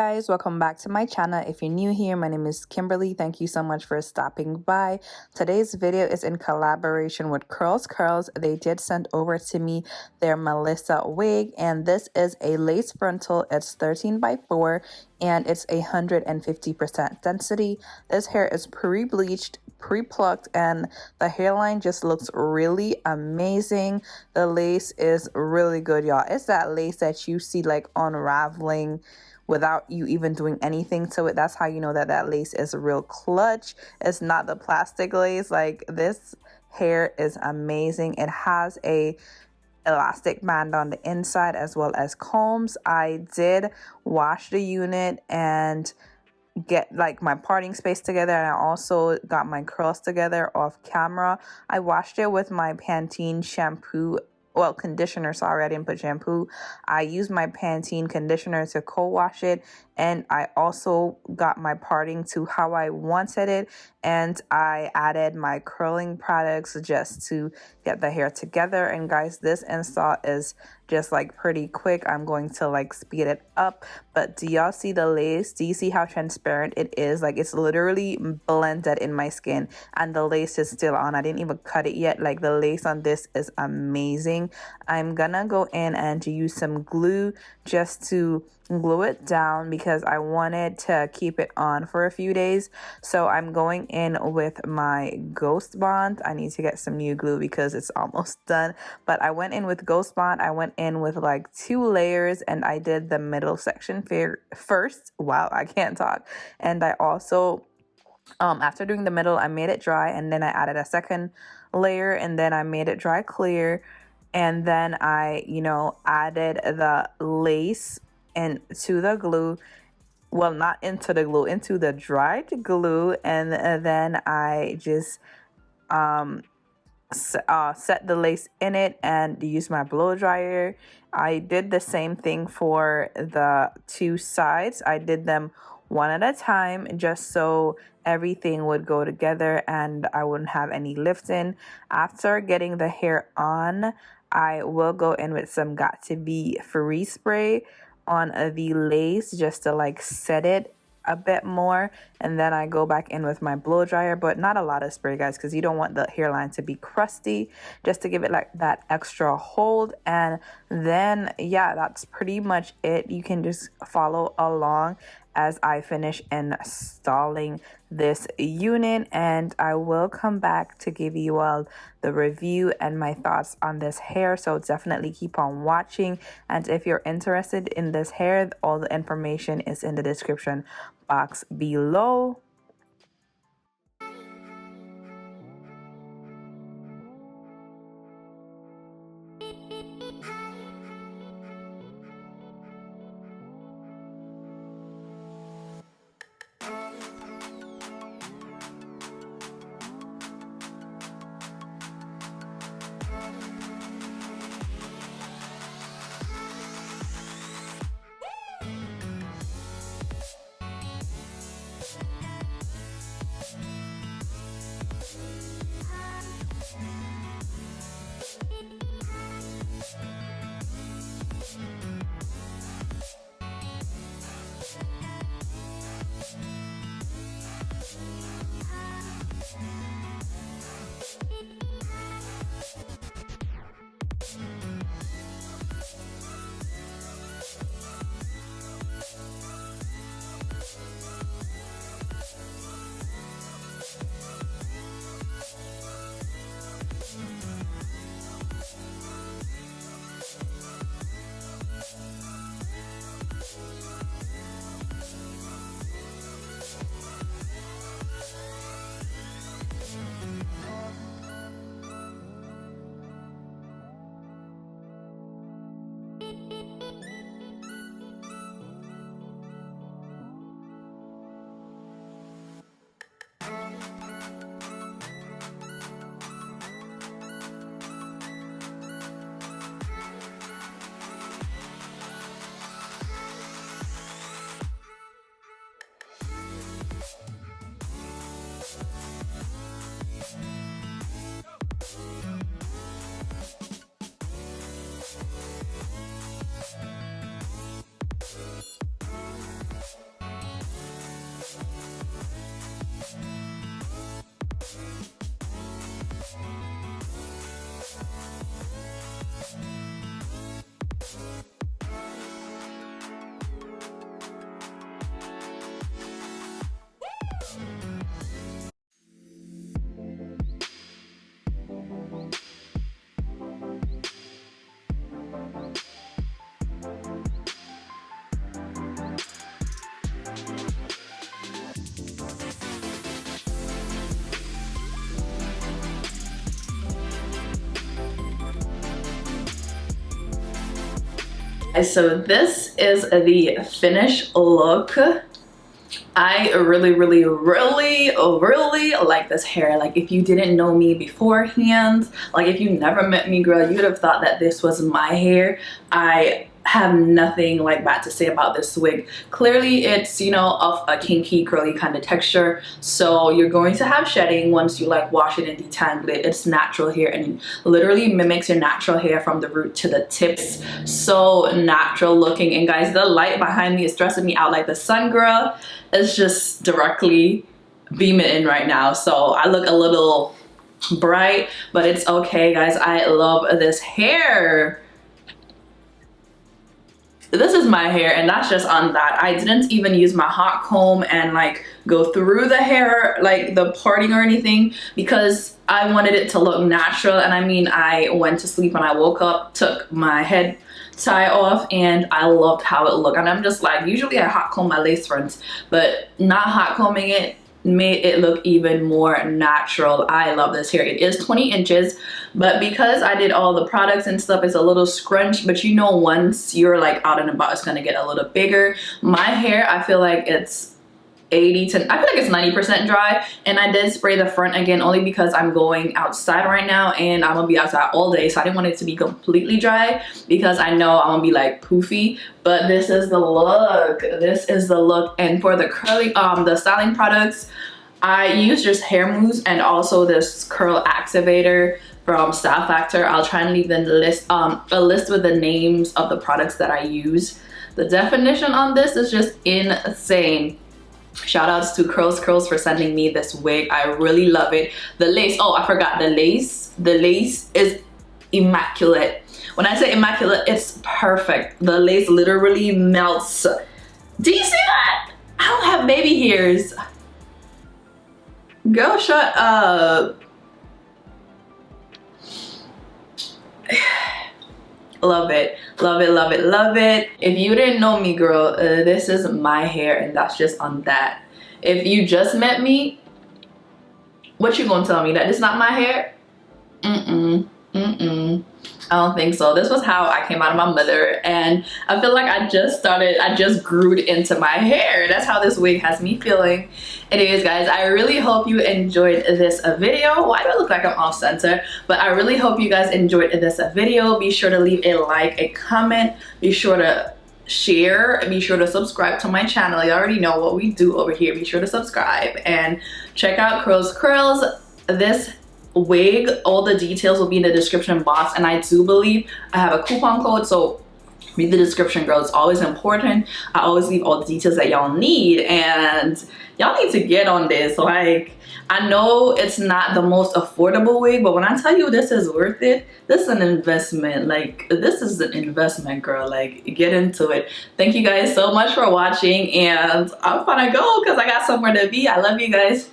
guys, welcome back to my channel. If you're new here, my name is Kimberly. Thank you so much for stopping by. Today's video is in collaboration with CurlsCurls. They did send over to me their Melissa wig, and this is a lace frontal. It's 13 by 4 and it's 150% density. This hair is pre-bleached, pre-plucked, and the hairline just looks really amazing. The lace is really good, y'all. It's that lace that you see like unraveling without you even doing anything to it. That's how you know that that lace is real clutch. It's not the plastic lace. Like, this hair is amazing. It has a elastic band on the inside as well as combs. I did wash the unit and get like my parting space together, and I also got my curls together off camera. I washed it with my Pantene shampoo, well, conditioner. Sorry, I didn't put shampoo. I used my Pantene conditioner to co-wash it, and I also got my parting to how I wanted it, and I added my curling products just to get the hair together. And guys, this install is just like pretty quick. I'm going to like speed it up, but do y'all see the lace? Do you see how transparent it is? Like, it's literally blended in my skin, and the lace is still on. I didn't even cut it yet. Like, the lace on this is amazing. I'm gonna go in and use some glue just to glue it down because I wanted to keep it on for a few days. So I'm going in with my Ghost Bond. I need to get some new glue because it's almost done, but I went in with Ghost Bond. I went in with like 2 layers, and I did the middle section first. Wow, I can't talk. And I also after doing the middle, I made it dry, and then I added a second layer, and then I made it dry clear, and then I added the lace into the glue. Well, not into the glue, into the dried glue. And then I just set the lace in it and use my blow dryer. I did the same thing for the 2 sides. I did them one at a time just so everything would go together and I wouldn't have any lifting. After getting the hair on, I will go in with some Got To Be Free spray on the lace just to like set it a bit more, and then I go back in with my blow dryer, but not a lot of spray, guys, because you don't want the hairline to be crusty, just to give it like that extra hold. And then yeah, that's pretty much it. You can just follow along as I finish installing this unit, and I will come back to give you all the review and my thoughts on this hair. So definitely keep on watching, and if you're interested in this hair, all the information is in the description box below. So this is the finished look. I really like this hair. Like, if you didn't know me beforehand, like if you never met me, girl, you would have thought that this was my hair. I have nothing like bad to say about this wig. Clearly it's, you know, of a kinky curly kind of texture, so you're going to have shedding once you like wash it and detangle it. It's natural hair and it literally mimics your natural hair from the root to the tips. So natural looking. And guys, the light behind me is stressing me out like the sun, girl. It's just directly beaming in right now, so I look a little bright, but it's okay, guys. I love this hair. This is my hair, and that's just on that. I didn't even use my hot comb and like go through the hair, like the parting or anything, because I wanted it to look natural. And I mean, I went to sleep and I woke up, took my head tie off, and I loved how it looked. And I'm just like, usually I hot comb my lace fronts, but not hot combing it made it look even more natural. I love this hair. It is 20 inches, but because I did all the products and stuff, it's a little scrunched, but you know, once you're like out and about, it's gonna get a little bigger. My hair, I feel like it's 80 to, I feel like it's 90% dry, and I did spray the front again only because I'm going outside right now and I'm gonna be outside all day, so I didn't want it to be completely dry because I know I'm gonna be like poofy. But this is the look. This is the look. And for the curly the styling products, I use just hair mousse and also this curl activator from Style Factor. I'll try and leave the list a list with the names of the products that I use. The definition on this is just insane. Shout outs to CurlsCurls for sending me this wig. I really love it. The lace, oh, I forgot the lace. The lace is immaculate. When I say immaculate, it's perfect. The lace literally melts. Do you see that? I don't have baby hairs. Girl, shut up. Love it, love it, love it, love it. If you didn't know me, girl, this is my hair, and that's just on that. If you just met me, what you gonna tell me, that it's not my hair? I don't think so. This was how I came out of my mother, and I feel like I just grew into my hair. That's how this wig has me feeling. Anyways, guys, I really hope you enjoyed this video. Why do I look like I'm off center? But I really hope you guys enjoyed this video. Be sure to leave a like, a comment. Be sure to share. Be sure to subscribe to my channel. You already know what we do over here. Be sure to subscribe and check out CurlsCurls. This wig, all the details will be in the description box, and I do believe I have a coupon code, so read the description, girl. It's always important. I always leave all the details that y'all need, and y'all need to get on this. Like, I know it's not the most affordable wig, but when I tell you this is worth it, this is an investment. Like, this is an investment, girl. Like, get into it. Thank you guys so much for watching, and I'm gonna go because I got somewhere to be. I love you guys.